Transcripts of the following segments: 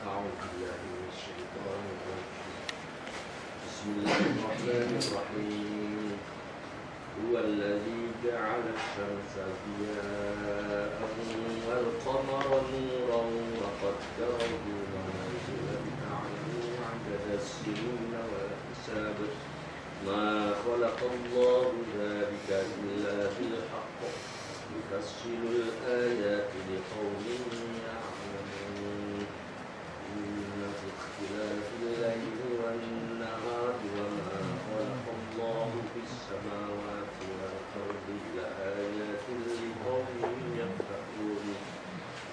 أعوذ بالله من الشيطان الرجيم بسم الله الرحمن الرحيم هو الذي جعل الشمس ضياء والقمر نورا وقدره منازل لتعلموا عدد السنين والحساب ما خلق الله ذلك إلا بالحق يفصل الآيات لقوم يعلمون إن في اختلاف الليل والنهار وما خلق الله في السماوات والأرض لآيات لقوم يتقون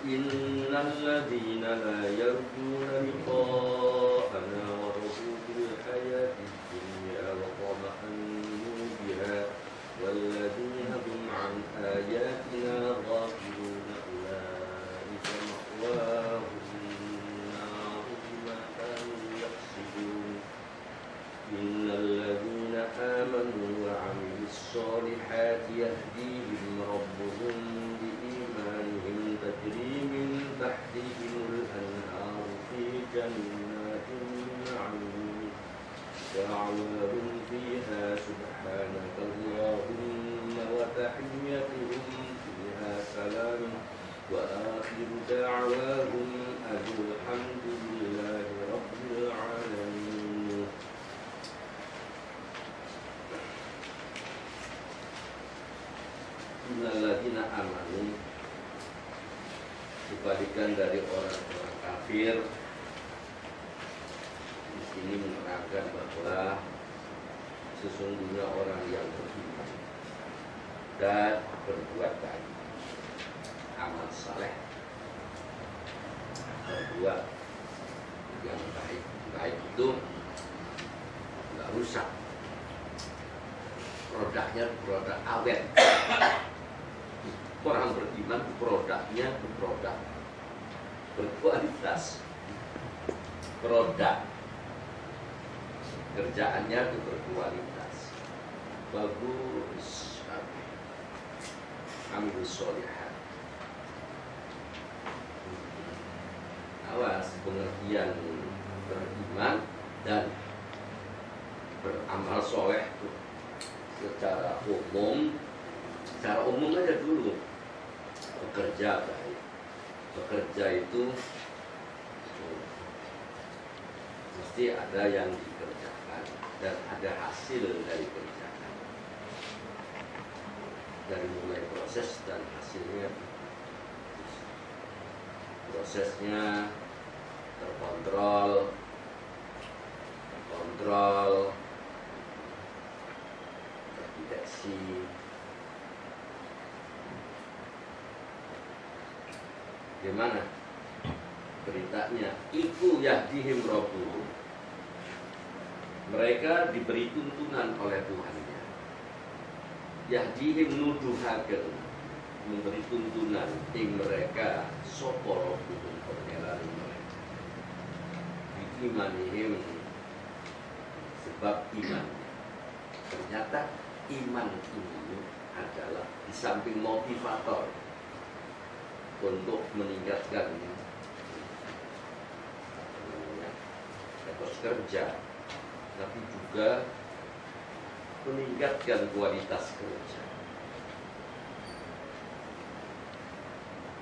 إن الذين لا يرجون لقاءنا ورضوا بالحياة الدنيا وطمأنوا بها والذين هم عن آياتنا غافلون أولئك مأواهم النار بما كانوا يكسبون إن الذين آمنوا وعملوا الصالحات يهديهم ربهم بإيمانهم تجري من تحتهم الأنهار في جنات النعيم دعواهم فيها سبحانك اللهم وتحيتهم فيها سلام وآخر دعواهم أن الحمد لله رب العالمين. Innalladzina amanu, kebalikan dari orang-orang kafir, di sini menerangkan bahwa sesungguhnya orang yang beriman dan berbuat baik, amal saleh, berbuat yang baik itu nggak rusak, produknya produk awet. Orang beriman produknya produk berkualitas, produk kerjaannya itu berkualitas, bagus, ambil sholihat. Awas pengertian beriman dan beramal soleh itu secara umum aja dulu. Bekerja baik, bekerja itu mesti ada yang dikerjakan dan ada hasil dari kerjaan, dari mulai proses dan hasilnya. Prosesnya terkontrol, terdeteksi. Gimana beritanya? Iku yahdihim rabbuhum, mereka diberi tuntunan oleh Tuhannya. Yahdihim nuduhaken, memberi tuntunan ing mereka sapa rabbuhum pangeran mereka. Imanihim, sebab imannya. Ternyata iman ini adalah di samping motivator untuk meningkatkan etos kerja, tapi juga meningkatkan kualitas kerja.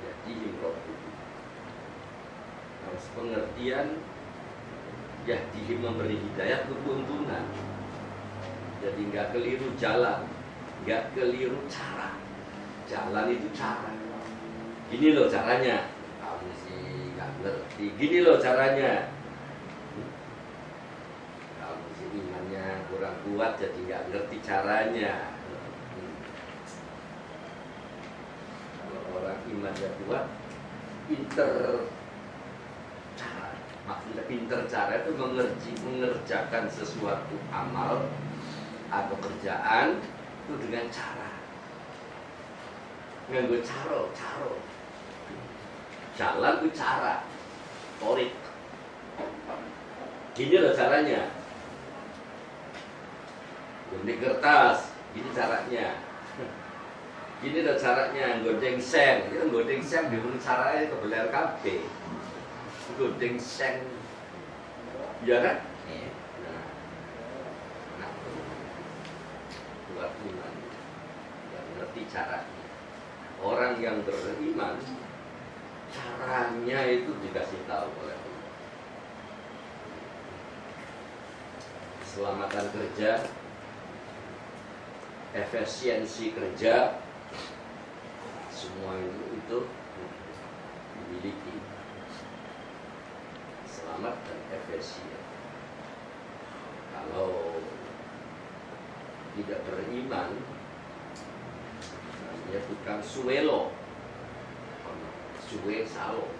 Jadi Rabbuhum, harus pengertian yahdihim, memberi hidayah, ketuntunan. Jadi nggak keliru jalan, nggak keliru cara. Jalan itu cara. Gini loh caranya, kamu sih nggak ngerti. Gini loh caranya, kamu sih imannya kurang kuat jadi nggak ngerti caranya. Kalau orang imannya kuat, pinter cara. Maksudnya pinter cara itu mengerjakan sesuatu amal atau kerjaan itu dengan cara. Nganggo caro. Jalan itu cara, torik. Gini loh caranya. Gunting kertas, gini caranya. Gini loh caranya, gondeng sen. Itu gondeng sen, gimana caranya kebelar kabeh. godeng seng, ya kan? Iya. Nah, buat iman yang ngerti caranya. Orang yang beriman caranya itu dikasih tahu oleh Allah. Keselamatan kerja, efisiensi kerja, semua itu dimiliki. Selamat dan efisien. Kalau tidak beriman, namanya tukang suwelo, suwe salo.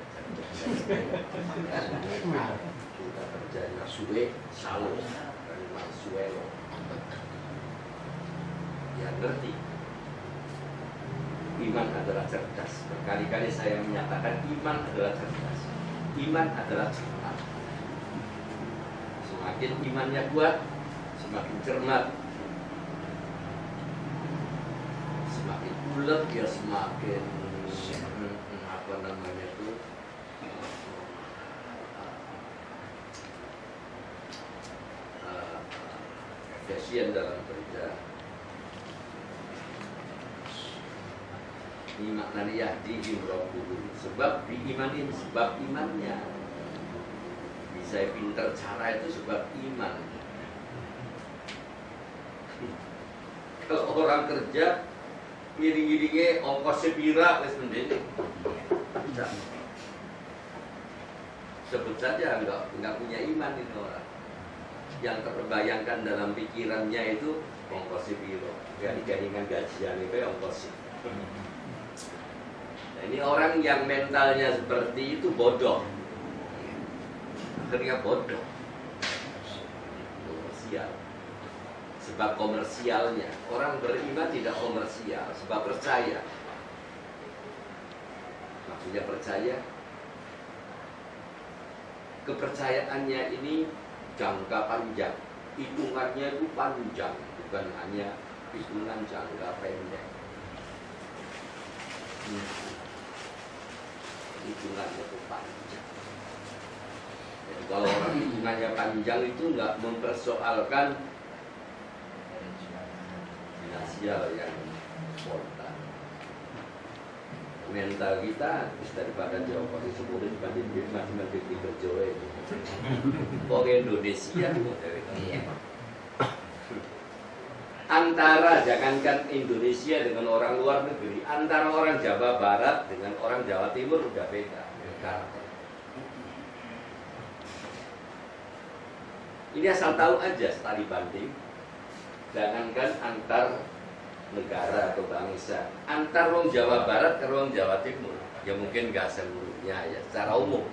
Sudah kerjanya suwe salo, memang suwelo. Yang ngerti iman adalah cerdas. Berkali-kali saya menyatakan iman adalah cerdas. Iman adalah cermat. Semakin imannya kuat, semakin cermat. Semakin ulet ya semakin apa namanya itu efisien dalam kerja. Ini maknanya yahdihim rabbuhum, sebab diimanin, sebab imannya. Bisa pinter cara itu sebab iman. Kalau orang kerja ngiring-ngiringnya ongkosnya pira wis mendene. Sebut saja enggak punya iman itu orang. Yang terbayangkan dalam pikirannya itu ongkosnya pira. Ya dikandingkan gajian itu ongkosnya. Nah, ini orang yang mentalnya seperti itu bodoh. Akhirnya bodoh. Komersial. Sebab komersialnya. Orang beriman tidak komersial. Sebab percaya. Maksudnya percaya. Kepercayaannya ini jangka panjang. Hitungannya itu panjang. Bukan hanya hitungan jangka pendek. Hitungannya itu panjang. Jadi kalau orang hitungannya panjang itu nggak mempersoalkan finansial yang spontan. Mental kita daripada jauh kali sepuluh dibanding masing-masing di kerja itu. Kok Indonesia? Iya. Antara jangankan Indonesia dengan orang luar negeri, antara orang Jawa Barat dengan orang Jawa Timur udah beda. Ini asal tahu aja, studi banding. Jangankan antar negara atau bangsa, antar orang Jawa Barat ke orang Jawa Timur, ya mungkin nggak seluruhnya ya, secara umum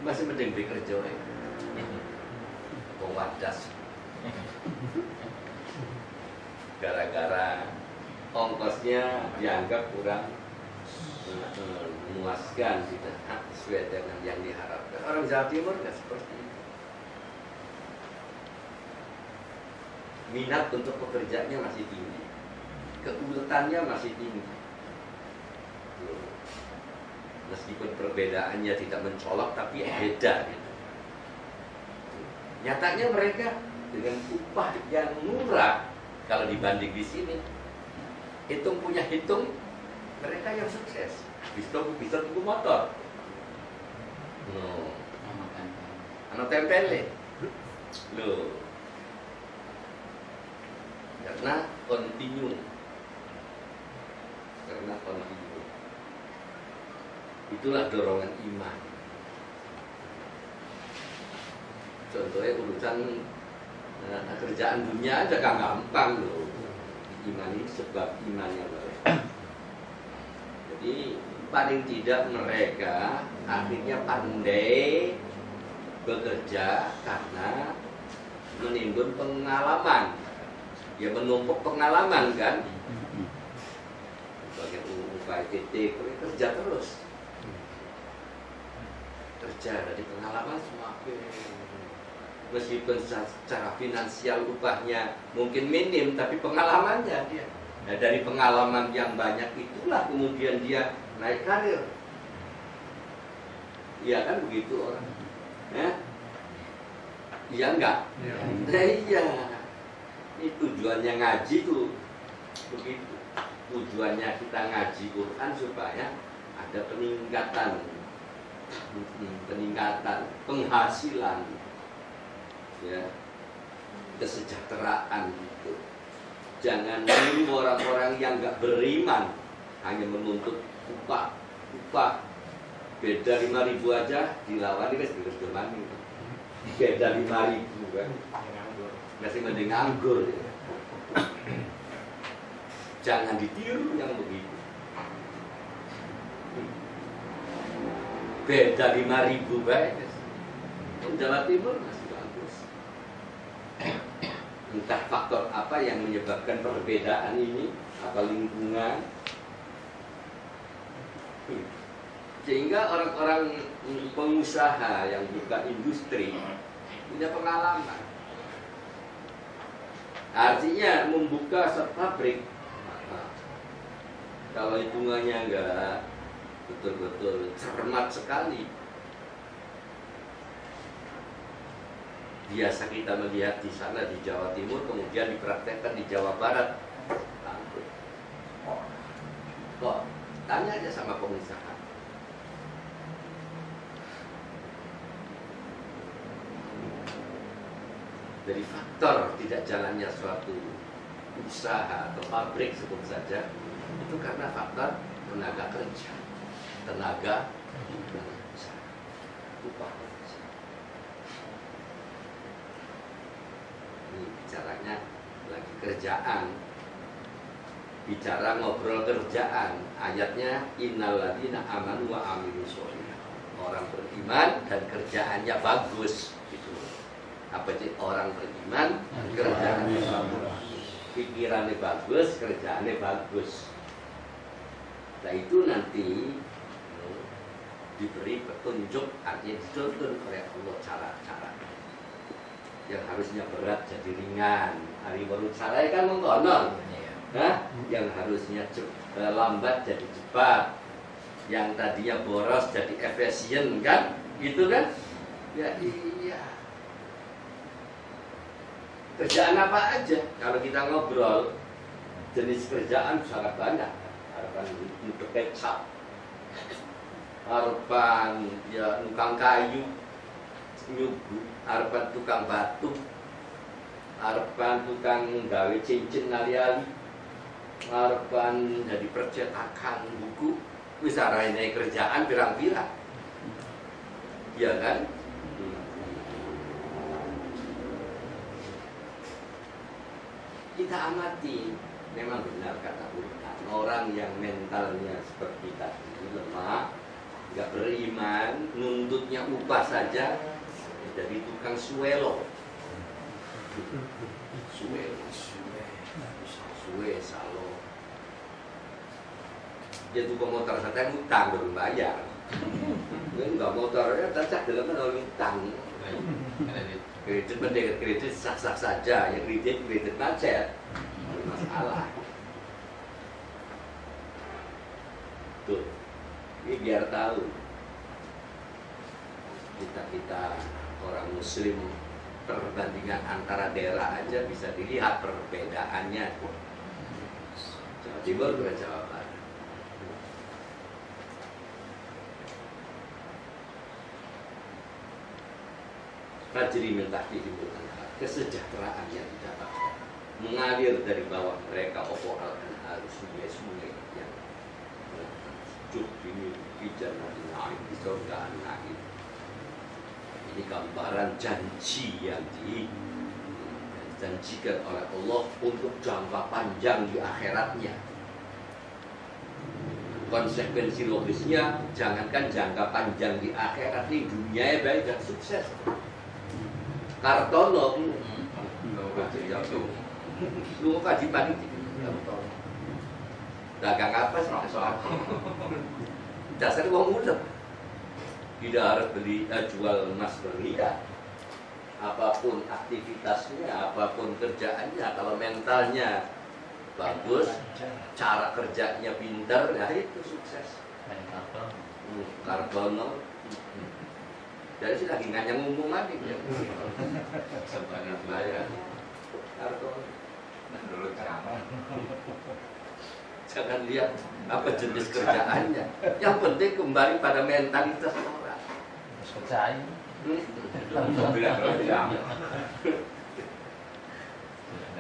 masih mending bekerja ya. Wadas. Gara-gara ongkosnya dianggap kurang memuaskan, tidak sesuai dengan yang diharapkan. Orang Jawa Timur nggak seperti itu. Minat untuk pekerjaannya masih tinggi, keuletannya masih tinggi. Meskipun perbedaannya tidak mencolok, tapi beda gitu. Nyatanya mereka dengan upah yang murah, kalau dibanding di sini, hitung mereka yang sukses. Bisa tunggu motor. Anak tempel loh. Karena kontinu. Itulah dorongan iman. Contohnya urusan kerjaan dunia aja gak gampang loh. Iman ini sebab imannya mereka. Jadi paling tidak mereka akhirnya pandai bekerja karena menimbun pengalaman. Ya menumpuk pengalaman kan. Bagian upaya titik kerja terus. Kerja dari pengalaman semakin. Meskipun secara finansial upahnya mungkin minim, tapi pengalamannya dia. Nah, dari pengalaman yang banyak itulah kemudian dia naik karir. Iya kan begitu orang. Ya? Iya enggak? Ya. Nah, iya. Ini tujuannya ngaji tuh begitu. Tujuannya kita ngaji Quran supaya ada peningkatan, penghasilan, ya, kesejahteraan gitu. Jangan niru orang-orang yang nggak beriman hanya menuntut upah. Beda 5.000 aja dilawan ini belum beda 5.000 kan masih mending nganggur ya. Jangan ditiru yang begitu. Beda 5.000 baik. Jawa Timur masih bagus. Entah faktor apa yang menyebabkan perbedaan ini, apa lingkungan, sehingga orang-orang pengusaha yang buka industri punya pengalaman. Artinya membuka pabrik, kalau hitungannya enggak betul-betul cermat sekali, biasa kita melihat di sana di Jawa Timur, kemudian dipraktekkan di Jawa Barat. Kok tanya aja sama pengusaha. Dari faktor tidak jalannya suatu usaha atau pabrik sebut saja, itu karena faktor tenaga kerja, tenaga upah kerja. Ini bicaranya lagi kerjaan, bicara ngobrol kerjaan. Ayatnya innalladzina amanu wa amilus sholihat. Orang beriman dan kerjaannya bagus. Gitu. Apa sih orang beriman, kerjaannya bagus, pikirannya bagus, kerjaannya bagus. Nah itu nanti diberi petunjuk, artinya dituntun oleh Allah cara-cara yang harusnya berat jadi ringan. Hari baru cara kan mengkonon, yang harusnya lambat jadi cepat, yang tadinya boros jadi efisien kan, gitu kan? Ya iya. Kerjaan apa aja? Kalau kita ngobrol, jenis kerjaan sangat banyak. Harapan untuk kecap, harapan ya tukang kayu, nyugu, harapan tukang batu, harapan tukang gawe cincin ali-ali, harapan jadi percetakan buku. Bisa raine kerjaan pirang-pirang, ya kan? Kita amati, memang benar kata Quran, orang yang mentalnya seperti tadi lemah, nggak beriman, nuntutnya upah saja, jadi tukang suelo, salo. Dia tukang motor saja utang belum bayar, nggak motornya cacak dalam orang utang. Kredit mendekat kredit sah-sah saja, yang kredit macet, masalah. Tuh, ini biar tahu kita orang Muslim, perbandingan antara daerah aja bisa dilihat perbedaannya. Jawa Timur dengan Jawa Barat. Tajri min tahtihimul anhar, kesejahteraan yang didapatkan mengalir dari bawah mereka al anhar, sungai-sungai yang sejuk ini bijana naik di surga naik. Ini gambaran janji yang dijanjikan oleh Allah untuk jangka panjang di akhiratnya. Konsekuensi logisnya, jangankan jangka panjang di akhirat, di dunia baik dan sukses. Kartono, lu kaji pagi, dagang apa soal? Dasar uang muda, tidak harus beli jual emas berlian. Apapun aktivitasnya, apapun kerjaannya, kalau mentalnya bagus, cara kerjanya pintar, ya itu sukses. Kartono, Dari sini lagi nganyang ngomong lagi ya. Sebagai bayar. Kartu. Dulu ceramah. Jangan lihat apa jenis kerjaannya. Yang penting kembali pada mentalitas orang. Percaya. Bilang dulu ceramah.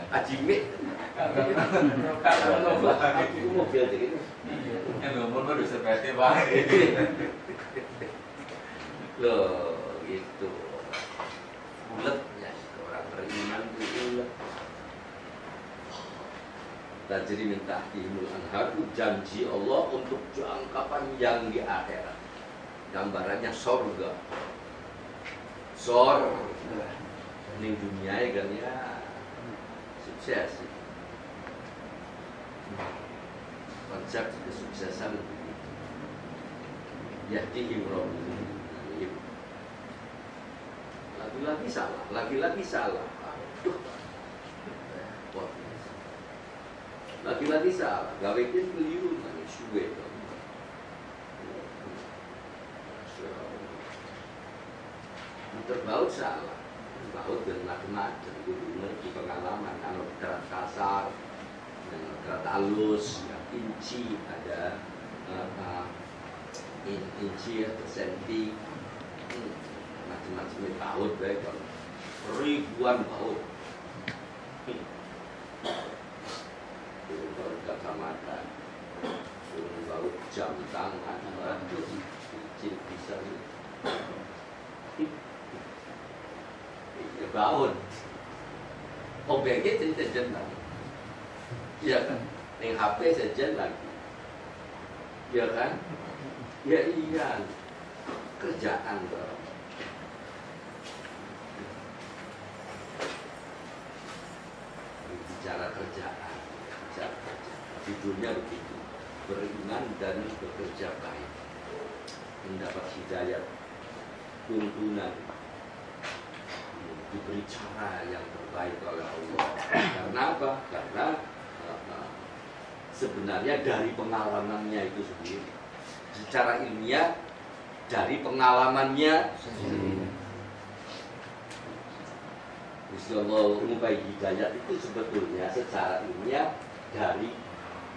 Ajimik. Aku mobil jadi ini. Yang ngomong baru seperti banget. Loh, gitu. Ulet ya, orang beriman itu ulet. Tajri min tahtihimul anhar, janji Allah untuk jangka panjang di akhirat. Gambarannya surga. Surga. Ini dunia ya kan ya. Sukses. Konsep kesuksesan yahdihim rabbuhum. Lagi-lagi salah, lagi-lagi salah. Aduh. Lagi-lagi salah, gawekin keliru nang suwe to. Terbaut salah. Baut dan macam-macam itu ngerti pengalaman, kalau kerat kasar, kerat halus, inci ada inci atau senti, macam-macam baut baik kalau ribuan baut. Turun baut kacamata, turun baut jam tangan, aduh, izin bisa nih. Baut, objeknya tidak lagi, iya kan? Yang HP saja lagi, iya kan? Ya iya, kerjaan loh. Bicara kerjaan, judulnya begitu, beriman dan bekerja baik, mendapat hidayat, tuntunan, diberi cara yang terbaik oleh Allah. Karena apa? Karena sebenarnya dari pengalamannya itu sendiri, secara ilmiah dari pengalamannya sendiri. Bismillah mengupai hidayat itu sebetulnya secara ilmiah dari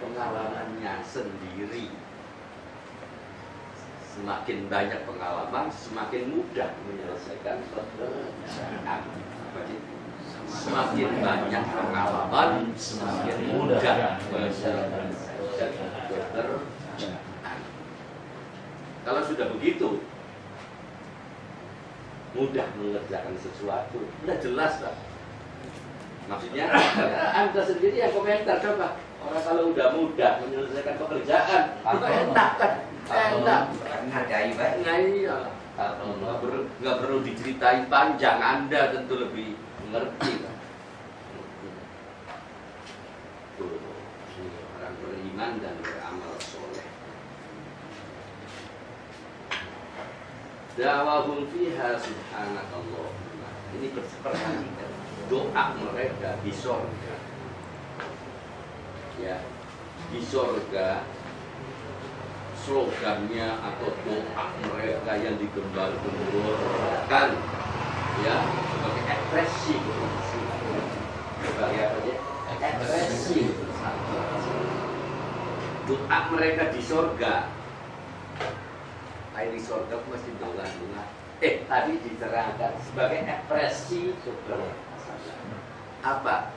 pengalamannya sendiri. Semakin banyak pengalaman, semakin mudah menyelesaikan pekerjaan. Semakin banyak pengalaman, semakin mudah menyelesaikan pekerjaan. Kalau sudah begitu, mudah mengerjakan sesuatu, udah jelas lah. Maksudnya, Anda sendiri yang komentar coba. Orang kalau udah mudah menyelesaikan pekerjaan, itu enak kan? Enak. Ngadai baik. Nah iya, nggak perlu diceritain panjang. Anda tentu lebih mengerti kan? Tuh, orang beriman dan beramal soleh. Da'wahum fiha subhanakallah. Ini perhatikan doa mereka di sorga. Ya, di sorga slogannya atau doa mereka yang digembar-gemborkan, ya, sebagai ekspresi, sebagai apa ya? Ekspresi doa mereka di sorga. Air di sorga mesti doa. Tadi diterangkan sebagai ekspresi syukur. Apa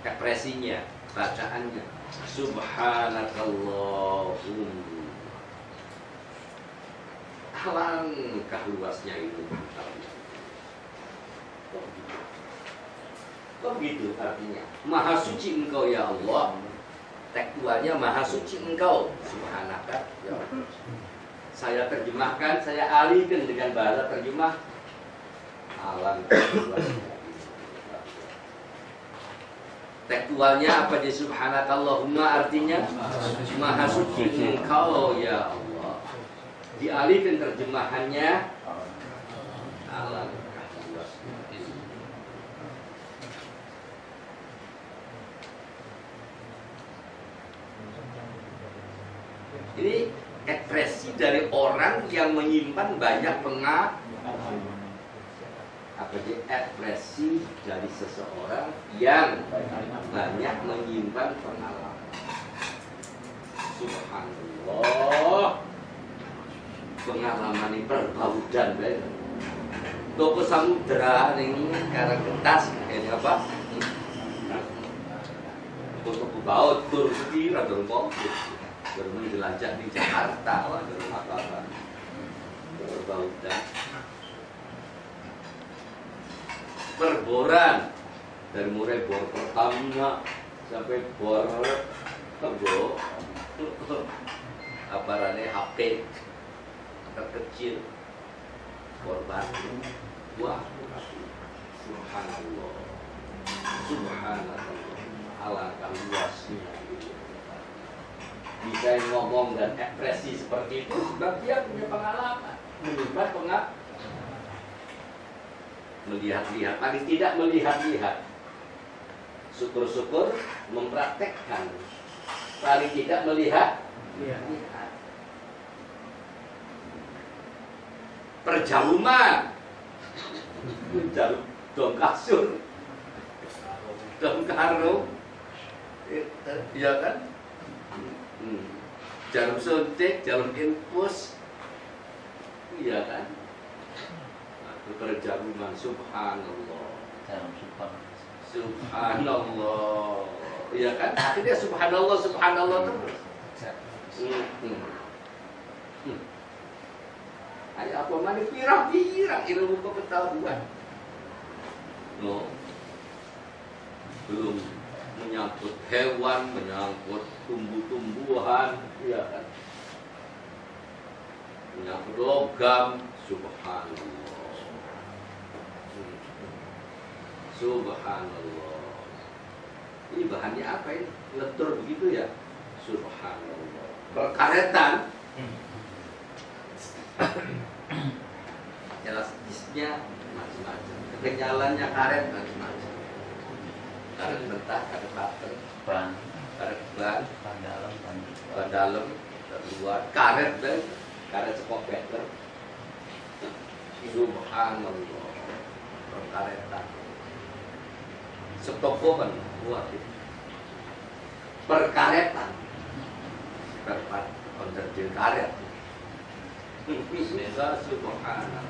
ekspresinya? Bacaannya subhanakallahum. Alangkah luasnya itu. Kok gitu artinya? Maha suci engkau ya Allah. Tekstualnya maha suci engkau. Subhanaka ya Allah. Saya terjemahkan, saya alihkan dengan bahasa terjemah alangkah luasnya. Tekstualnya apa di subhanakallahumma artinya maha suci engkau ya Allah. Dialihkan terjemahannya alangkah luasnya. Ini ekspresi dari orang yang menyimpan banyak ekspresi dari seseorang yang banyak menyimpan pengalaman. Subhanallah, pengalaman ini perbaudan baik. Toko samudera ini karena kertas ini apa? Untuk baut tur kira dorong komplit, dorong jelajah di Jakarta, wah dorong apa-apa, perbaudan. Perboran dari mulai bor pertama sampai bor apa rane HP terkecil korban. Wah, subhanallah, subhanallah, alangkah luasnya. Bisa ngomong dan ekspresi seperti itu sebab dia punya pengalaman, menyimpan pengalaman. Melihat-lihat, paling tidak melihat-lihat. Syukur-syukur mempraktekkan, paling tidak melihat. Perjauman, dong kasur, dong karung, iya kan? Jarum suntik, jarum infus, iya kan? Perjamuan, subhanallah, subhanallah, ya kan? Akhirnya subhanallah, subhanallah terus. Ayo apa mana pirang-pirang ilmu pengetahuan. No, belum menyangkut hewan, menyangkut tumbuh-tumbuhan, ya kan? Menyangkut logam, subhanallah. Subhanallah. Ini bahannya apa ini? Lentur begitu ya? Subhanallah. Perkaretan. Elastisnya macam-macam. Kekenyalannya karet macam-macam. Karet mentah, karet butter, karet ban, ban dalam, luar, karet dan karet sepok better. Subhanallah. Perkaretan. Setoko kan buat itu. Perkaretan. Perpat konterjil karet. Bismillah, subhanallah.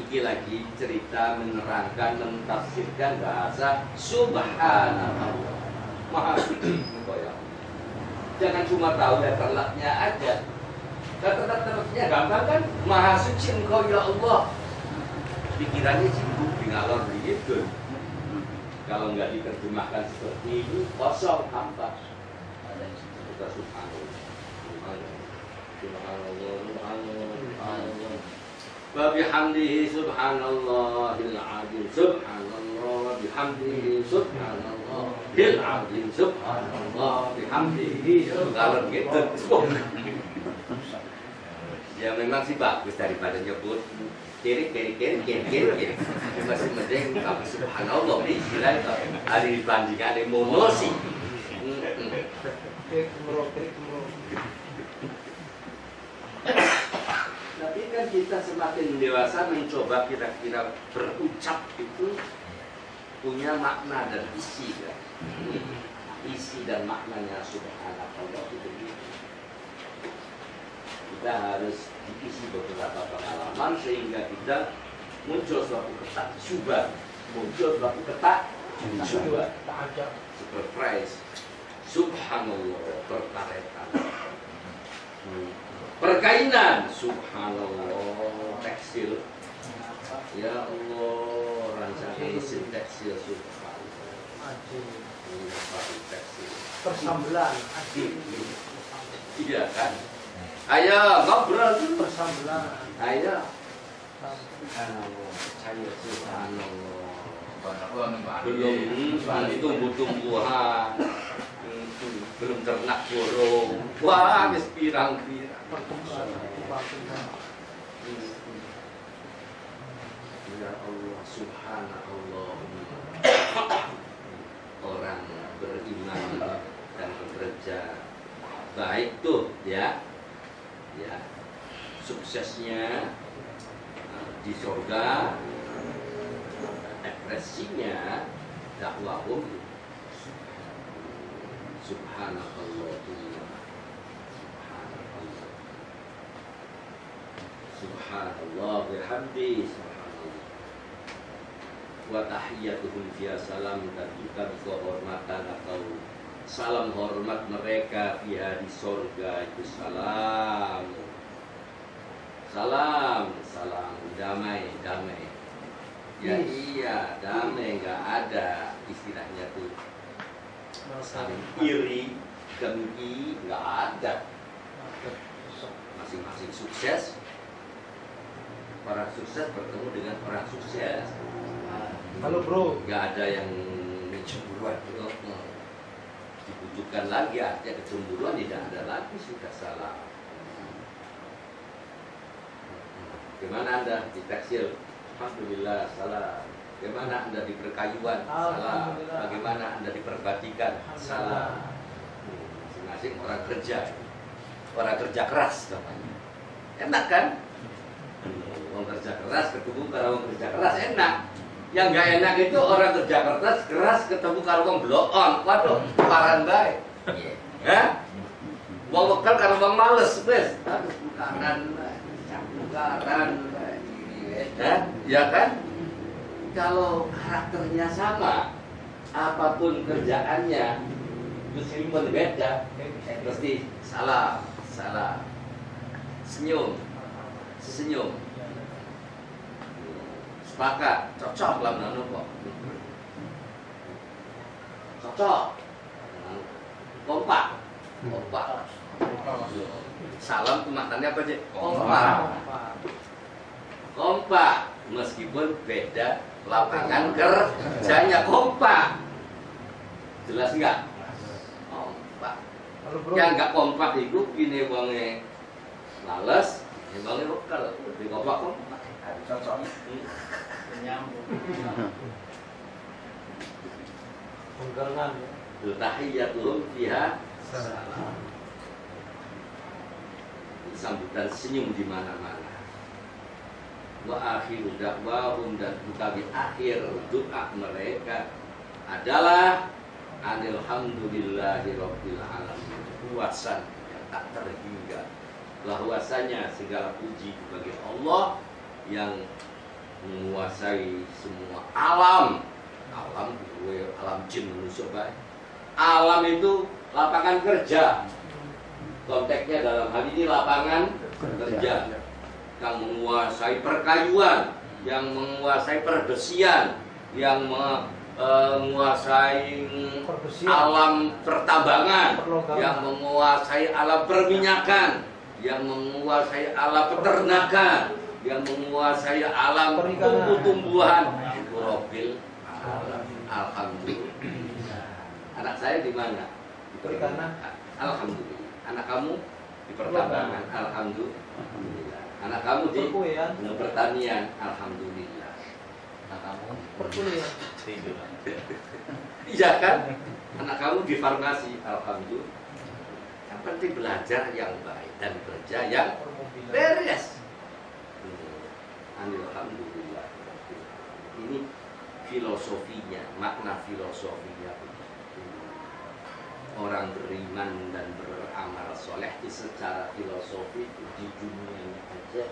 Iki lagi cerita menerangkan, mentafsirkan bahasa subhanallah. Maha suci engkau ya. Jangan cuma tahu letternya aja. Letter-letternya gampang kan? Maha suci engkau ya Allah. Pikirannya sibuk ngalor begitu. Kalau nggak diterjemahkan seperti ini kosong, hampa. Ada yang kita subhanallah, subhanallah, wa bihamdihi subhanallahil azim, subhanallah wa bihamdihi subhanallahil azim, subhanallah bihamdihi. Kalau gitu ya memang sih bagus daripada nyebut kiri masih mending kamu subhanallah nih gila itu ada dibandingkan ada monosi. Tapi kan kita semakin dewasa mencoba kira-kira berucap itu punya makna dan isi kan? Isi dan maknanya subhanallah itu gitu. Kita harus diisi beberapa pengalaman sehingga kita muncul suatu ketakjuban, surprise, subhanallah, perkaretan, perkainan, subhanallah, tekstil, ya Allah, rancangan mesin tekstil, subhanallah, tekstil, persambelan, iya kan? Ayo ngobrol tuh persambelan. Ayo. Subhanallah. Belum tumbuh-tumbuhan. Belum ternak burung. Wah, wis pirang-pirang. Ya Allah, subhanallah. Orang beriman dan bekerja baik tuh ya, suksesnya di surga, ekspresinya dakwahum subhanallah, subhanallah bihamdi, subhanallah wa tahiyyatuhum fiha salam, dan juga kehormatan atau salam hormat mereka fiha di surga itu salam, salam, salam, damai, damai. Ya iya, damai, nggak ada istilahnya tuh saling iri, dengki, nggak ada. Masing-masing sukses, orang sukses bertemu dengan orang sukses. Halo bro, Nggak ada yang cemburuan, dibutuhkan lagi, artinya kecemburuan tidak ada lagi, sudah salah. Bagaimana Anda di tekstil? Alhamdulillah, salah. Bagaimana Anda di perkayuan? Salah. Bagaimana Anda di perbatikan? Salah. Masing-masing orang kerja keras namanya. Enak kan? Orang kerja keras ketemu kalau orang kerja keras enak. Yang nggak enak itu orang kerja keras ketemu kalau orang blow on. Waduh, paran baik. Ya? Wong bekal kalau wong males, wes. Aduh, bukaran, ya kan? Kalau karakternya sama, apapun kerjaannya, meskipun beda, mesti salah, senyum, sepakat, cocok lah menurut kok, cocok, kompak. Salam tuh maknanya apa sih? Kompak, meskipun beda lapangan kerjanya, kompak. Jelas nggak? Kompak. Yang nggak kompak itu gini wonge males, ini wonge bekal, lebih kompak. Cocok. nyambung. Penggalangan. Tahiyyatuhum fiha salam. Sambutan senyum di mana-mana. Wa akhiru da'wahum, dan utawi akhir doa mereka adalah alhamdulillahi rabbil alamin. Puasan yang tak terhingga, bahwasanya segala puji bagi Allah yang menguasai semua alam. Alam gue, alam jin manusia baik. Alam itu lapangan kerja. Konteksnya dalam hal ini lapangan kerja. Yang menguasai perkayuan, yang menguasai perbesian, yang menguasai alam pertambangan, yang menguasai alam perminyakan, yang menguasai alam peternakan, yang menguasai alam tumbuh-tumbuhan. Robil, alhamdulillah. Anak saya di mana? Di perikanan. Alhamdulillah. Anak kamu di pertambangan. Alhamdulillah. Anak kamu di pertanian. Alhamdulillah. Anak kamu Perkuliahan. iya kan? Anak kamu di farmasi. Alhamdulillah. Yang penting belajar yang baik dan kerja yang beres. Alhamdulillah. Ini filosofinya, makna filosofinya. Orang beriman dan beramal soleh itu secara filosofi di dunianya aja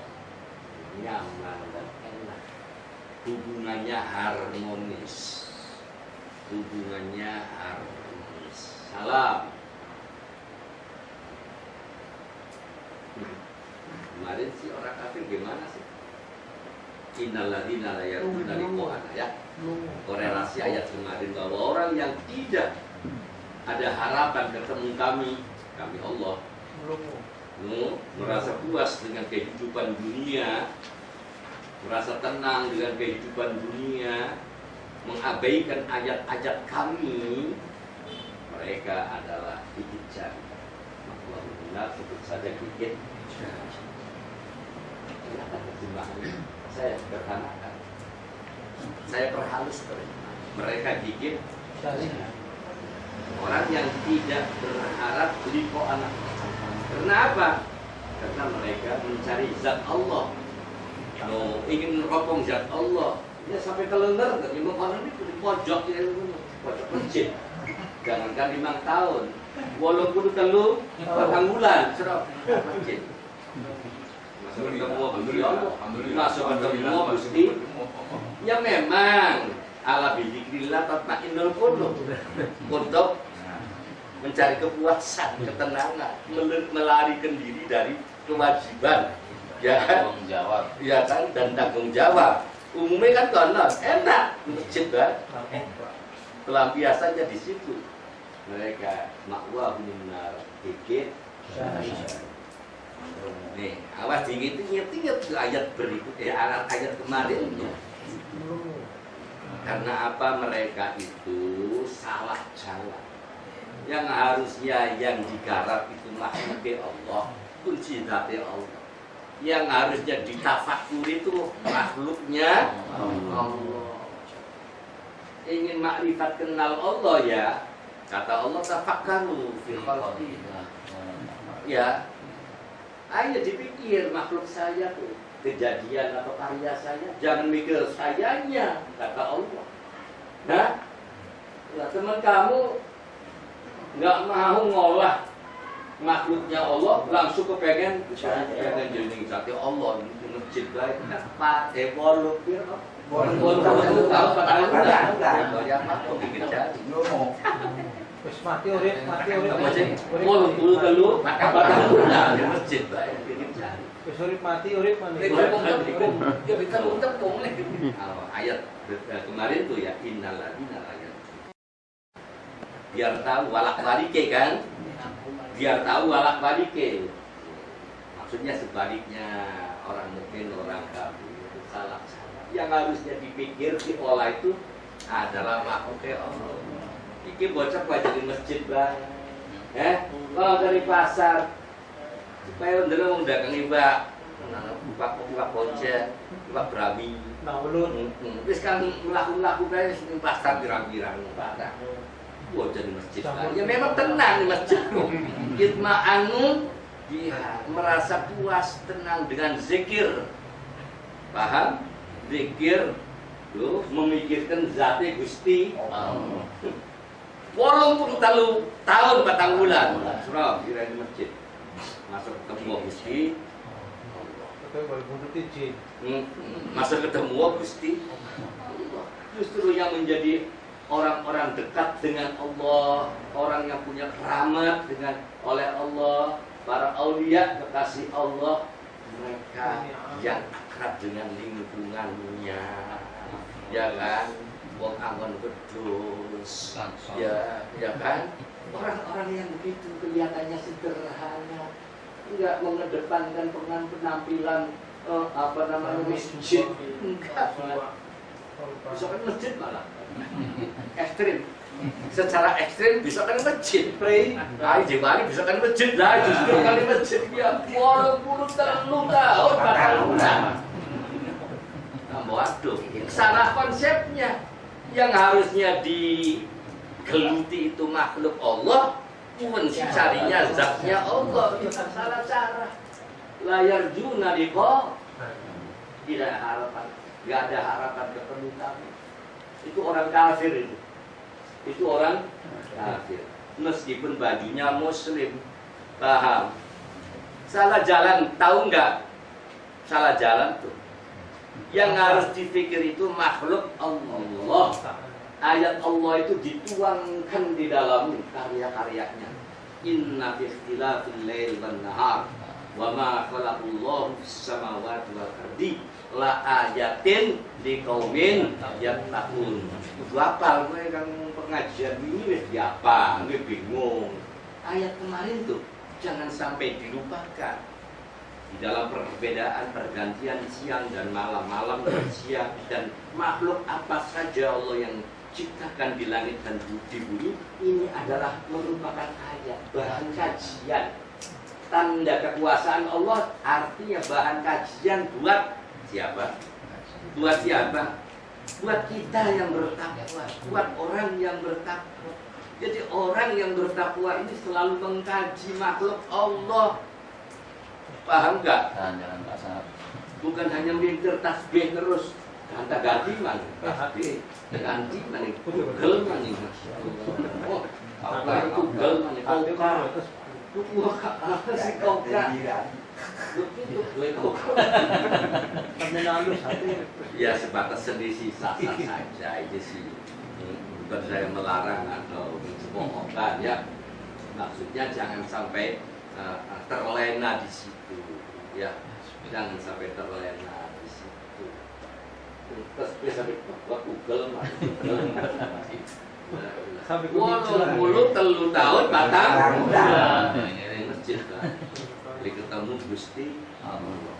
nyaman dan enak, hubungannya harmonis, salam. Kemarin sih orang kafir gimana sih? Innalladzina la yarjuna liqa'ana, ya. Korelasi ayat kemarin bahwa orang yang tidak ada harapan ketemu kami Allah, merasa puas dengan kehidupan dunia, merasa tenang dengan kehidupan dunia, mengabaikan ayat-ayat kami, mereka adalah gigit jari. Allah benar, sebut saja gigit jari. Terjemahannya saya sederhanakan, saya perhalus mereka gigit jari. Orang yang tidak berharap liqa'ana, Karena apa? Karena mereka mencari zat Allah. No, ingin meropong zat Allah. Ya sampai kelengger, lima orang itu di pojok masjid. Jangankan 5 tahun, walaupun telu batang bulan serap masjid. Masuk ketemu Gusti Allah, masuk ketemu Gusti. Ya memang ala bidzikrillah tatmainnul qulub. Untuk mencari kepuasan, ketenangan, melarikan diri dari kewajiban, ya kan? Tanggung jawab. Ya kan, dan tanggung jawab. Umumnya kan konon, enak masjid kan? Pelampiasannya di situ. Mereka makwa benar dikit. Nih, awas diinget-inget ayat berikut, ayat kemarinnya. Karena apa? Mereka itu salah jalan. Yang harusnya yang digarap itu makhluknya Allah, kunci dari Allah. Yang harusnya ditafakur itu makhluknya Allah. Ingin makrifat kenal Allah ya, kata Allah tafakkaru fil khalqi. Ya, ayo dipikir makhluk saya tuh, kejadian atau karya saya, jangan mikir sayanya, kata Allah. Nah, ya teman kamu nggak mau ngolah makhluknya Allah, langsung kepengen jadi sate Allah di masjid baik, Pak Ewolu Bolu tahu padahal enggak ya Pak kok bikin jadi Wis mati urip. Bolu dulu padahal enggak di masjid baik bikin jadi Wis urip mati urip maneh. ya kita tepung ayat kemarin tuh ya innalladzina ayat biar tahu walak balike kan, biar tahu walak balike. Maksudnya sebaliknya, orang mukmin, orang kafir itu salah. Yang harusnya dipikir diolah itu adalah makhluknya Allah. Iki bocah wajah di masjid bang, kalau dari pasar supaya undang dagang iba, buka ponce, buka berabi. Nah ulun. Terus kan melaku guys di pasar girang-girang pada. Bocah di masjid. Ya memang tenang di masjid tuh. Itma'anu dia merasa puas tenang dengan zikir. Paham? Zikir tuh memikirkan zatnya Gusti Allah. Walaupun tahun batang bulan, surah kira di masjid. Masuk ketemu Gusti masuk ketemu Gusti. Justru yang menjadi orang-orang dekat dengan Allah, orang yang punya keramat oleh Allah, para aulia kekasih Allah, mereka yang akrab dengan lingkungannya, ya kan? Wong angon wedhus, ya kan? Orang-orang yang begitu kelihatannya sederhana, enggak mengedepankan penampilan masjid, enggak. Bisa kan masjid malah ekstrim, secara ekstrim bisa kan masjid. Di Bali bisa kan masjid lah, justru kali masjid ya walaupun terlalu tahun bakal ulang. Waduh, salah konsepnya. Yang harusnya digeluti itu makhluk Allah, pun carinya zatnya Allah. Itu salah cara. Layar juna liqa, tidak harapan, nggak ada harapan ketemu kami. Itu orang kafir itu. Itu orang kafir. Meskipun bajunya muslim, paham? Salah jalan, tahu nggak? Salah jalan tuh. Yang harus dipikir itu makhluk Allah. Ayat Allah itu dituangkan di dalam karya-karyanya. Inna fi ikhtilafil lail wan nahar wa ma khalaqallahu fis samawati wal ardi la ayatin liqaumin yattaqun. Itu apal gue kang pengajian ini wis diapa, gue bingung. Ayat kemarin tuh jangan sampai dilupakan. Di dalam perbedaan pergantian siang dan malam dan siang dan makhluk apa saja Allah yang ciptakan di langit dan di bumi, ini adalah merupakan ayat, bahan kajian. Tanda kekuasaan Allah artinya bahan kajian buat siapa? Buat siapa? Buat kita yang bertakwa, buat orang yang bertakwa. Jadi orang yang bertakwa ini selalu mengkaji makhluk Allah. Paham nggak? Jalan pasar. Bukan hanya minter tasbih terus, ganti man, tasbih, ganti man, Google man, oh, apa Google man, kau kah? Tuh apa sih kau kah? Sampai halus hati. Ya sebatas selisih sah-sah saja itu sih. Bukan saya melarang atau mencemoohkan ya. Maksudnya jangan sampai terlena di situ ya. Jangan sampai terlena di situ. Terus sampai Google mah. Walau mulut telu tahun batang. Masjid kan. Ketemu Gusti Allah.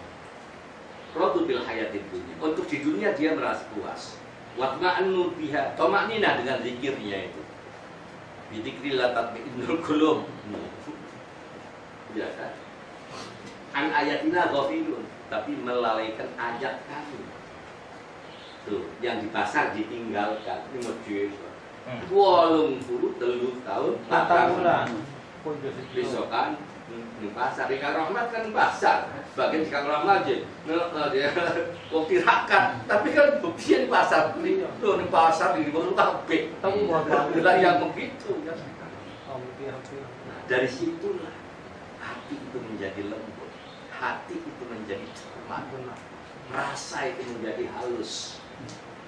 Radu bil hayatid dunia. Untuk di dunia dia merasa puas. Watma'annu biha. Tamaknina dengan zikirnya itu. Bidzikrillah tatma'innul qulub. Ya kan? An ayatina ghafilun, tapi melalaikan ayat kami. Tuh, yang di pasar ditinggalkan. Ini masjid. 83 tahun besokan di pasar. Di Kang Rahmat kan pasar. Sebagian di Kang Rahmat aja. Dia kok tirakat. Tapi kan buktinya di pasar. Di pasar di bawah kabeh. Tidak yang begitu. Nah, dari situlah hati itu menjadi lembut. Hati itu menjadi cermat. Rasa itu menjadi halus.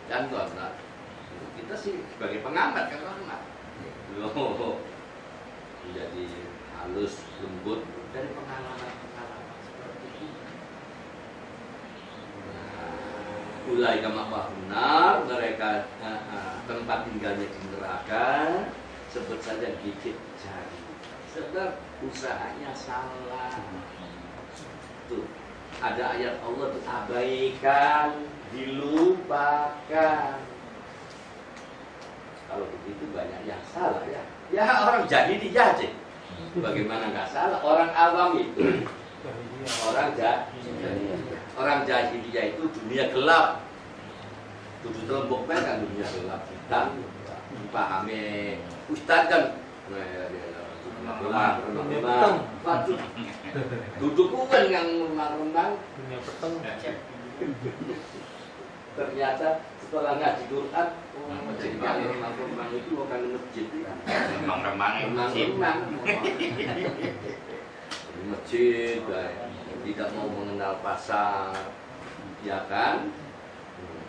Dan karena kita sih sebagai pengamat Kang Rahmat. Menjadi halus, lembut dari pengalaman-pengalaman seperti ini. Ulai kama benar mereka tempat tinggalnya di neraka, sebut saja gigit jari. Sebab usahanya salah. Tuh, ada ayat Allah diabaikan, dilupakan. Kalau begitu banyak yang salah ya. Ya orang jadi aja. Bagaimana nggak salah? Orang awam itu, orang jahiliyah itu dunia gelap. Tujuh telembok kan dunia gelap hitam. Pahami Ustadz kan, remang-remang. Waduh, duduk kan yang remang-remang. Dunia peteng. Ternyata setelah ngaji Quran, masjid yang remang-remang itu bukan masjid. Remang-remang Masjid, tidak mau mengenal pasar, ya kan?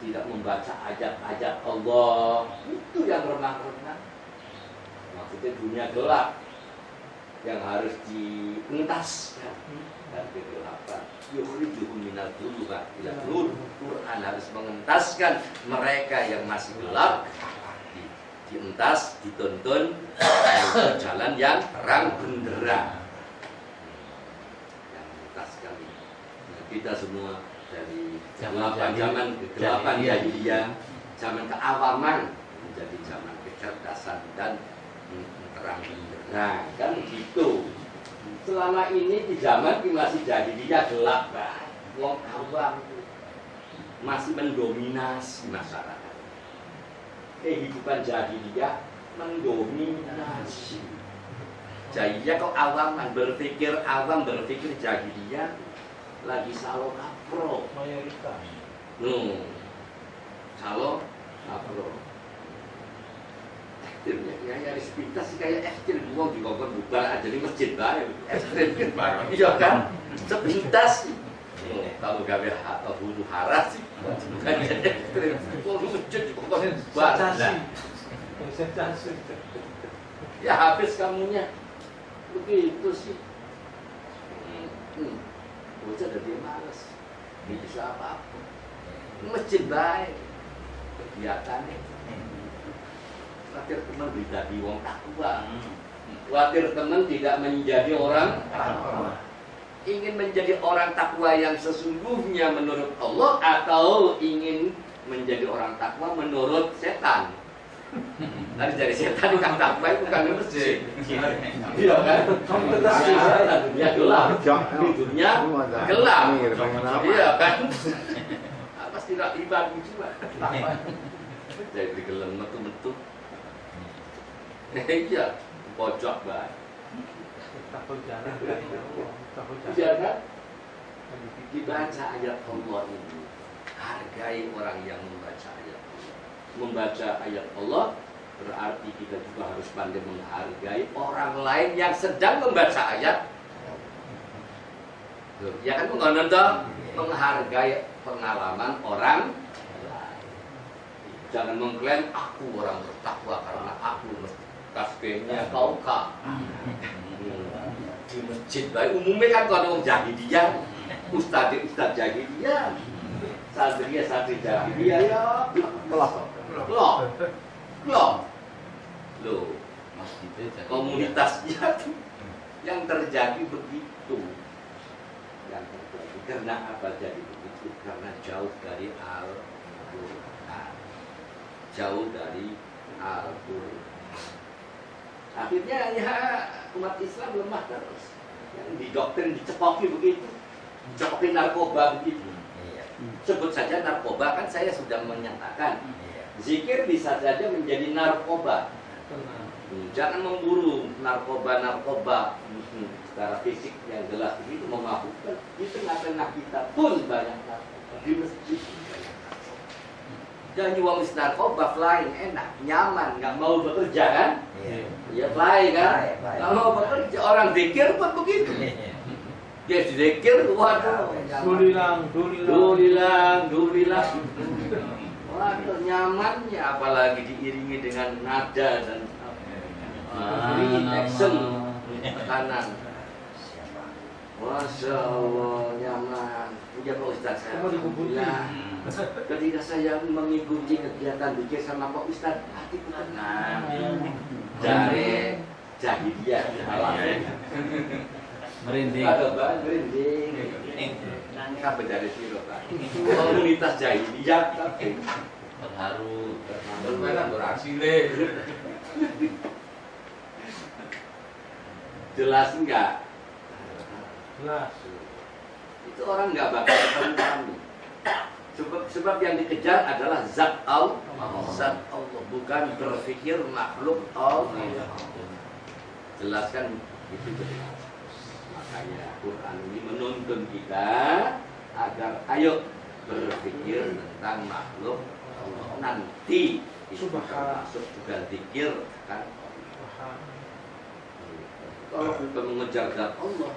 Tidak membaca ayat-ayat Allah, itu yang remang-remang. Maksudnya dunia gelap yang harus dientaskan dan kegelapan. Yukhrijuhum minal dhulumat ila nur. Quran harus mengentaskan mereka yang masih gelap, dientas, dituntun ke jalan yang terang benderang. Yang mengentaskan kita semua dari zaman kegelapan jahiliyah, zaman keawaman menjadi zaman kecerdasan dan terang benderang, kan gitu. Selama ini di zaman masih jahiliyah gelap, wong awam masih mendominasi masyarakat. Kehidupan jahiliyah mendominasi. Jahiliyah kok awaman, berpikir jahiliyah lagi salo kapro. Mayoritas. Salo kapro. Ya nyaris pintas sih kayak ekstrim. Gua dikongkon bubar aja di masjid bae. Ekstrim kan. Iya kan? Sepintas. Kalau gawe huru hara sih. Bukan ekstrim. Gua masjid dikongkon bubar. Sensasi. Ya habis kamunya. Begitu sih. Bocah jadi males. Ini bisa apa-apa. Masjid baik. Kegiatannya. Khawatir teman jadi wong takwa. Khawatir teman tidak menjadi orang takwa. Ingin menjadi orang takwa yang sesungguhnya menurut Allah atau ingin menjadi orang takwa menurut setan? Tadi dari setan kan takwa itu bukan masjid. Iya kan? Dunia gelap. Hidupnya gelap. Iya kan? Pasti tidak ibadah juga. Jadi gelem metu-metu. Iya, pojok banget. Takut jalan. Iya kan? Dibaca ayat Allah ini, hargai orang yang membaca ayat Allah. Membaca ayat Allah berarti kita juga harus pandai menghargai orang lain yang sedang membaca ayat. Ya kan mengonton, menghargai pengalaman orang lain. Jangan mengklaim aku orang bertakwa karena aku tasbihnya kau kak. Di masjid baik umumnya kan kalau orang jahiliyah, ustadz jahiliyah, santri jahiliyah ya, loh, komunitasnya tuh yang terjadi begitu. Yang terjadi karena apa jadi begitu? Karena jauh dari Al-Quran, jauh dari Al-Quran. Akhirnya ya umat Islam lemah terus. Yang didoktrin dicepoki begitu, dicepoki narkoba begitu. Sebut saja narkoba, kan saya sudah menyatakan zikir bisa saja menjadi narkoba. Jangan memburu narkoba secara fisik yang jelas begitu memabukkan. Di tengah-tengah kita pun banyak narkoba, di masjid banyak narkoba. Dan uang narkoba flying enak, nyaman, nggak mau bekerja kan? Ya flying kan? Nggak mau bekerja, orang zikir pun begitu. Dia zikir, waduh, Dulilang. waduh nyamannya, apalagi diiringi dengan nada dan action tekanan. Masya Allah, nyaman. Ya Pak Ustaz, saya alhamdulillah. Ketika saya mengikuti kegiatan zikir sama Pak Ustaz, hatiku tenang. Dari jahiliyah, merinding. ada Mbak merinding. Apa dari siro Pak? Komunitas jahiliyah tapi Terharu. Bermain beraksi le. jelas enggak? Jelas. Itu orang nggak bakal ketemu kami. Sebab yang dikejar adalah zat Allah, bukan berpikir makhluk Allah. Jelaskan itu benar. Makanya Quran ini menuntun kita agar ayo berpikir tentang makhluk Allah. Nanti itu termasuk juga zikir kan. Kalau kita mengejar zat Allah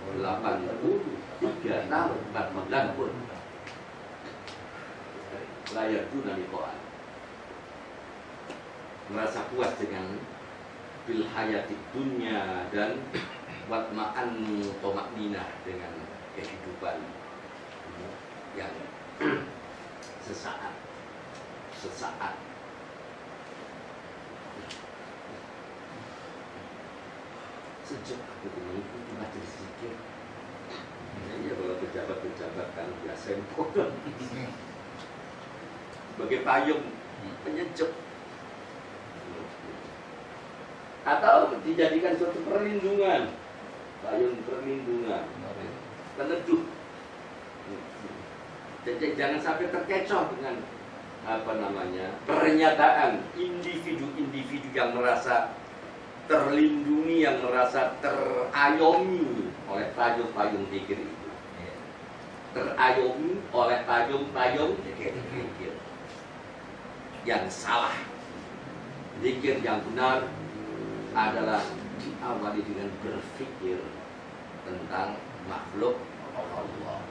83 tahun 4 bulan pun layar tuna di Quran, merasa puas dengan bil hayati dunia dan watma'annu tomaknina dengan kehidupan yang sesaat sejak aku mengikuti majelis zikir. Ya kalau pejabat kan biasa sebagai payung penyejuk, atau dijadikan suatu perlindungan, payung perlindungan, peneduh. Jadi jangan sampai terkecoh dengan pernyataan individu-individu yang merasa terlindungi, yang merasa terayomi oleh payung-payung zikir itu, terayomi oleh payung-payung zikir yang salah. Zikir yang benar adalah diawali dengan berpikir tentang makhluk Allah.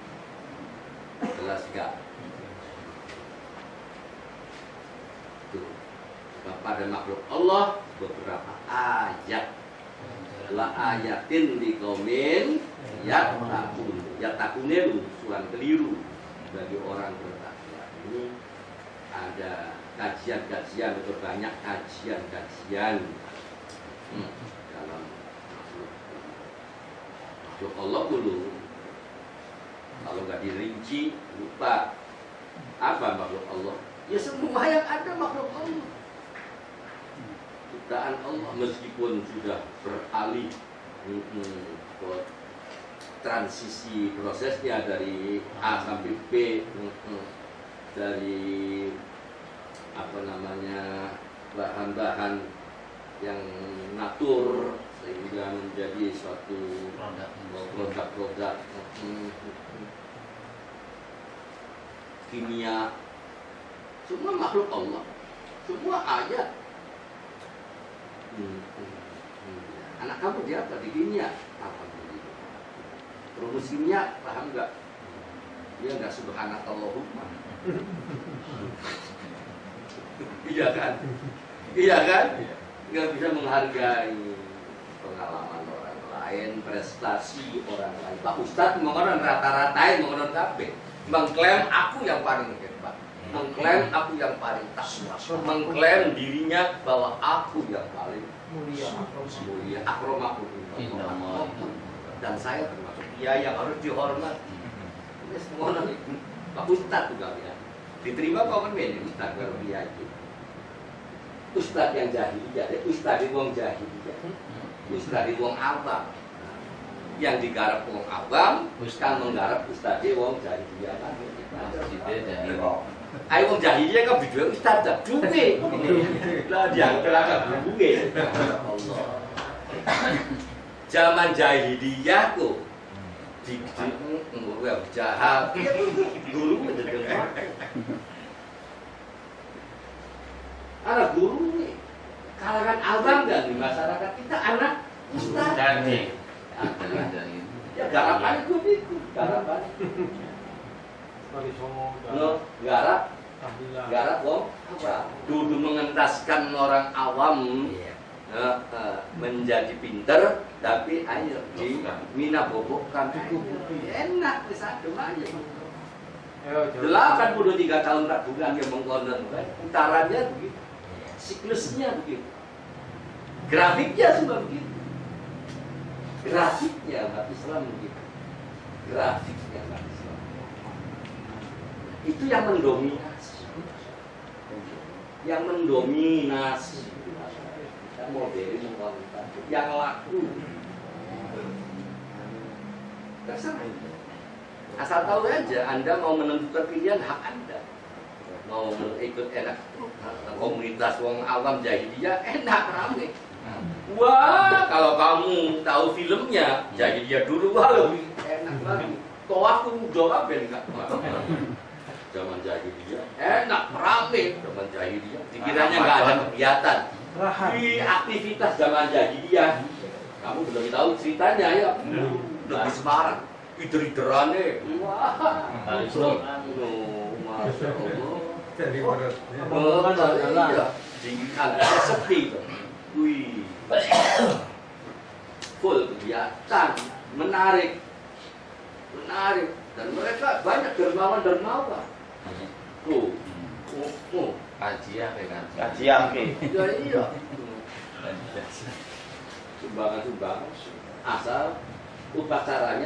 Jelas gak? Pada makhluk Allah beberapa ayat, la ayatin di komen yatakunelu suan keliru bagi orang bertakwa. Ini ada kajian-kajian atau banyak kajian-kajian dalam makhluk Allah dulu. Kalau nggak dirinci lupa apa makhluk Allah. Ya semua yang ada makhluk Allah, ciptaan Allah, meskipun sudah beralih transisi prosesnya dari A sampai B, dari bahan-bahan yang natur sehingga menjadi suatu produk-produk kimia. Semua makhluk Allah, semua ayat. Anak kamu di apa? Di kimia. Alhamdulillah. Rumus kimia paham nggak? Dia nggak subhanakallahumma. Iya kan? Iya kan? Nggak bisa menghargai pengalaman orang lain, prestasi orang lain. Pak Ustadz mengonon rata-ratain, mengonon kabeh, mengklaim aku yang paling hebat, mengklaim aku yang paling takwa, mengklaim dirinya bahwa aku yang paling mulia, akramakumullah. Dan saya termasuk dia yang harus dihormati. Ini semua itu Pak Ustadz juga ya. Diterima kok kan ini Ustadz kalau dia itu. Ustadz yang jahiliyah, Ustadz yang wong jahiliyah, Ustadz yang wong awam. Yang digarap wong awam, kan menggarap Ustadz yang wong jahiliyah kan. Ayo wong jahiliyah kan bidua Ustadz dah duwe. Lah dia kelaka duwe. Allah. Zaman jahiliyah kok di jahat guru mendengar. Anak guru nih, kalangan awam dan di masyarakat kita anak ustadz. Ya garapan itu, garapan. Garap wong apa? Dulu mengentaskan orang awam menjadi pinter, tapi ayo di mina bobokkan enak bisa aja. 83 tahun 4 bulan yang mengkonon, putarannya begitu. Siklusnya begitu, grafiknya juga begitu, grafiknya umat Islam begitu, grafiknya umat Islam itu yang mendominasi, kita modern yang laku, terserah. Asal tahu aja, Anda mau menentukan pilihan hak Anda. Mau ikut enak komunitas wong awam jahiliyah enak rame. Wah, kalau kamu tahu filmnya jahiliyah dulu wah lebih enak lagi. Toh aku jawab enggak. Zaman jahiliyah enak rame zaman jahiliyah. Dikiranya nggak ada kegiatan. Di aktivitas zaman jahiliyah kamu belum tahu ceritanya ya. Lebih Semarang. Ider-iderane. Wah. Masya Allah. Iya, di antara sepi, wih, full kegiatan, menarik, dan mereka banyak dermawan. Kajian ke. Iya. Sumbangan, asal upacara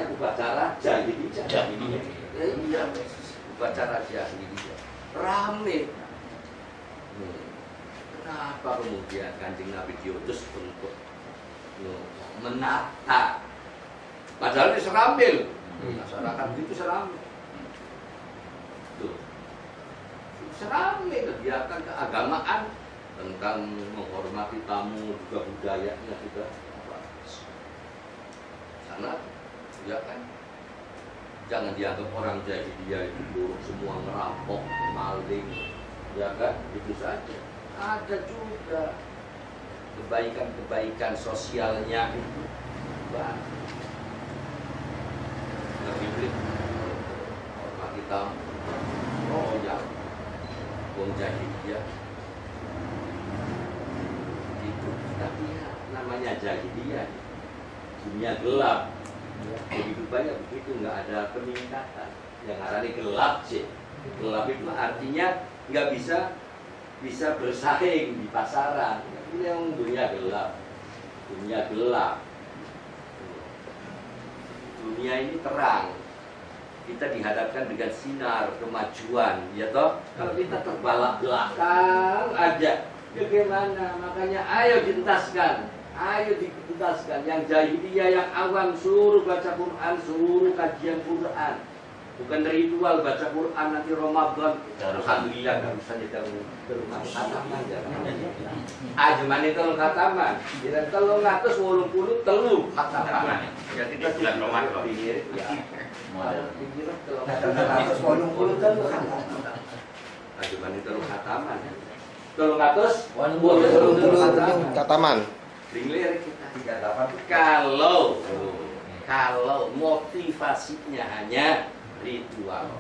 jahiliyah. Iya, upacara jahiliyah. Rame. Kenapa kemudian Kanjeng Nabi diutus untuk menata? Padahal ini serambil. Masyarakat itu serambil. Tuh. Serambil kegiatan keagamaan tentang menghormati tamu juga budayanya juga. Karena ya kan jangan dianggap orang jahiliyah itu buruk semua, ngerampok, maling, ya kan? Itu saja. Ada juga kebaikan sosialnya itu. Nabi hormati tamu. Oh ya, wong jahiliyah itu. Tapi ya, namanya jahiliyah, dunia gelap. Kehidupannya begitu, nggak ada peningkatan. Yang artinya gelap sih. Gelap itu artinya nggak bisa bersaing di pasaran. Ini yang dunia gelap. Dunia ini terang. Kita dihadapkan dengan sinar kemajuan, ya toh. Kalau kita terbalak belakang aja, bagaimana? Makanya ayo dituntaskan. Yang jahiliyah, yang awam, suruh baca Quran, suruh kajian Quran. Bukan ritual baca Quran nanti Ramadan. Harus. Alhamdulillah nggak usah nyetel rumah khataman. Ajaman itu khataman. Kira 380 telu khataman. Ya kita Bulan Ramadan. pikir ya. Model. Pikir 380 telu khataman. Ajaman itu khataman. 380 khataman. Kataman. Lirik kita. 38. Kalau motivasinya hanya ritual.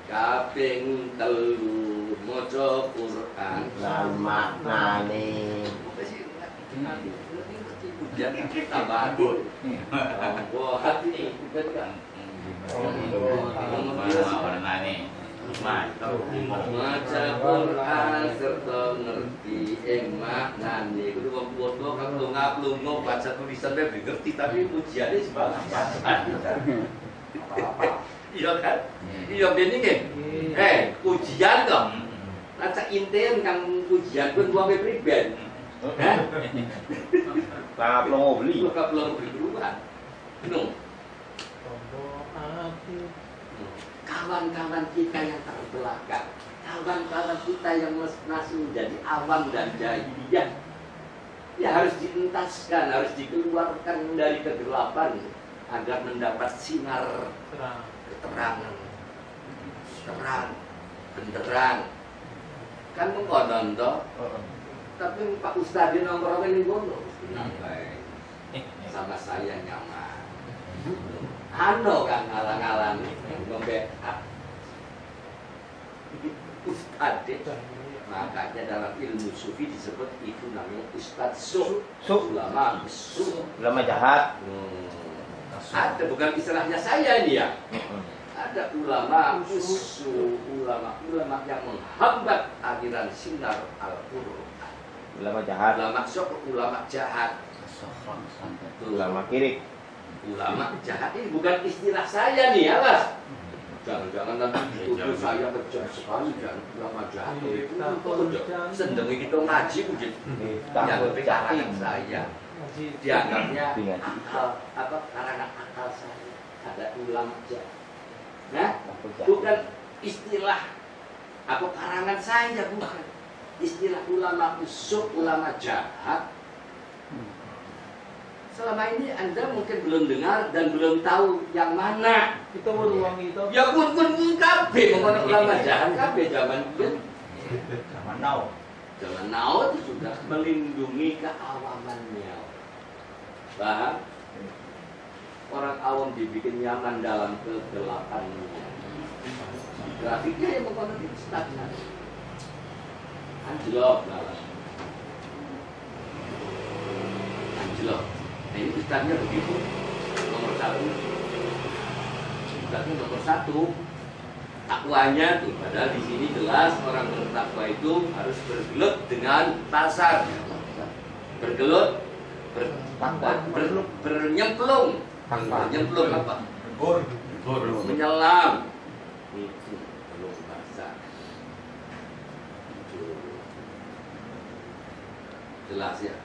Kaping telu maca Quran Lan maknane. Hujan tambah adul. Wah, hati kita kan. Maca Quran serta ngerti ing maknane. Kudu wong tuwa kang lunga-lunga baca tulisan wae ngerti tapi ujiane sebalas. Iya kan? Iya ben iki. Ujian kok. Aca inten kang ujian pun wong priben. Hah? Lah belum beli. Lu belum beli perubahan. No. Kawan-kawan kita yang terbelakang, kawan-kawan kita yang masih menjadi awam dan jahiliyah, ya harus dientaskan, harus dikeluarkan dari kegelapan agar mendapat sinar keterangan, terang, benderang. Kan mengkonon toh, tapi Pak Ustadz nongkrong ini gono, sama saya nyaman. Ano kan ngalang-ngalang ngombe Ustadz. Makanya dalam ilmu sufi disebut itu namanya Ustadz Su. Ulama Su. Ulama jahat. Ada bukan istilahnya saya ini ya. Ada ulama Su, ulama yang menghambat aliran sinar Al-Qur'an. Ulama jahat. Ulama sok, ulama jahat. Ulama kiri. Ulama jahat ini bukan istilah saya nih ya Mas. Jangan-jangan nanti dituduh saya kejam sekali dan ulama jahat itu sendengi kita ngaji mungkin yang lebih karangan saya dianggapnya akal karangan akal saya ada ulama jahat. Nah, bukan istilah karangan saya bukan istilah ulama usuk, ulama jahat. Selama ini Anda mungkin belum dengar dan belum tahu yang mana. Kita beruang itu. Ya pun kabeh mengenai ulama jahat kabeh zaman itu. Zaman now. Zaman now itu sudah melindungi keawamannya. Paham? Orang awam dibikin nyaman dalam kegelapannya. Grafiknya yang mengenai stagnan. Anjlok lah. Anjlok. Nah ini ustadznya begitu, nomor 1. Ustadznya nomor 1. Takwanya tuh, padahal di sini jelas orang bertakwa itu harus bergelut dengan pasar, bergelut, bernyemplung, bernyemplung apa? Menyelam. Itu belum basah. Jelas ya.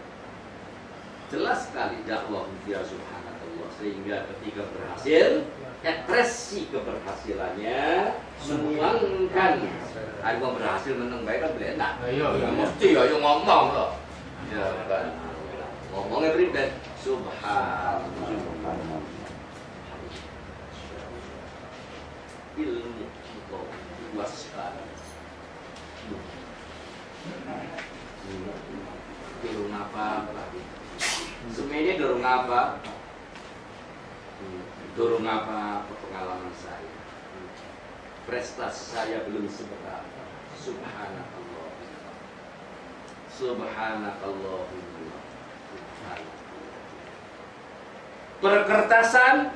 Jelas sekali dakwah dia subhanallah sehingga ketika berhasil ekspresi keberhasilannya menuangkan aku berhasil menang baik kan enak. Mesti ayo ngomong loh. Ya kan. Ngomongnya pribadi subhanallah. Ilmu itu luas sekali. Durung apa lagi? Semuanya dorong apa? Dorong apa pengalaman saya? Prestasi saya belum seberapa. Subhanallah. Subhanallah. Perkertasan,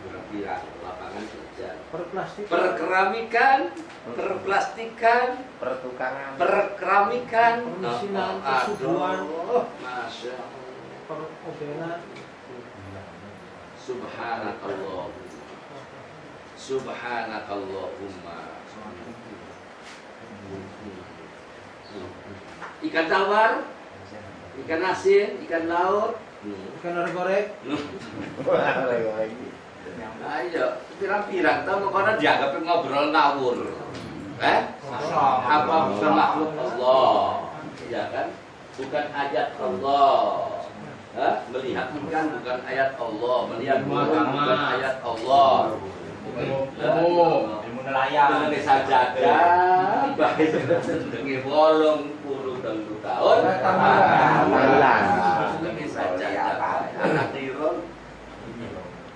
kira-kira lapangan kerja. Perkeramikan, perplastikan, Pertukangan. perkeramikan, Permesinan, persubuhan, masya Allah. perobelan. Subhanakallah. Subhanakallahumma. Ikan tawar, ikan asin, ikan laut, Kan orang korek. Ayo, pirang-pirang tahun karena dianggap ngobrol ngawur. Apa bukan makhluk Allah? Ya kan? Bukan ayat Allah. Melihat ikan bukan ayat Allah, melihat burung bukan ayat Allah. Ilmu nelayan. Dengan sajadah, baik dengan 80 tahun. Dengan sajadah,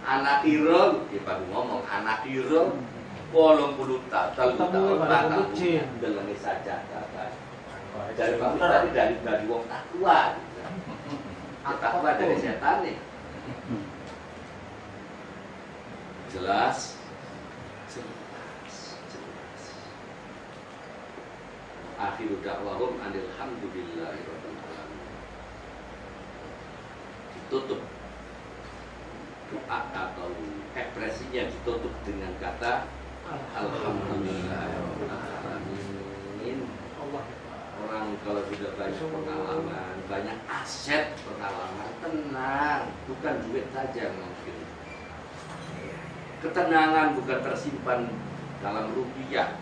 anak irung, kita ngomong anak irung, 80 tahun, dengan sajadah. Dari kamu tadi dari wong takwa, takwa dari setan nih. Jelas. Akhiru da'wahum alhamdulillahirabbil alamin. Ditutup doa atau ekspresinya ditutup dengan kata alhamdulillahirabbil alamin. Orang kalau sudah banyak pengalaman, banyak aset pengalaman, tenang, bukan duit saja mungkin. Ketenangan bukan tersimpan dalam rupiah.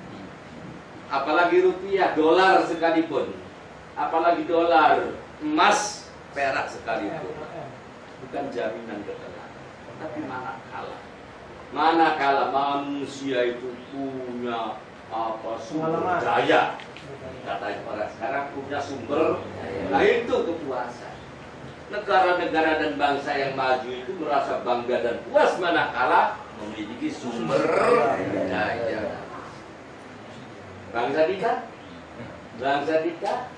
Apalagi rupiah, dolar sekalipun. Apalagi dolar, emas, perak sekalipun. Bukan jaminan ketenangan. Tapi manakala manusia itu punya sumber daya. Katanya orang sekarang punya sumber, nah itu kepuasan. Negara-negara dan bangsa yang maju itu merasa bangga dan puas manakala memiliki sumber daya. Bangsa kita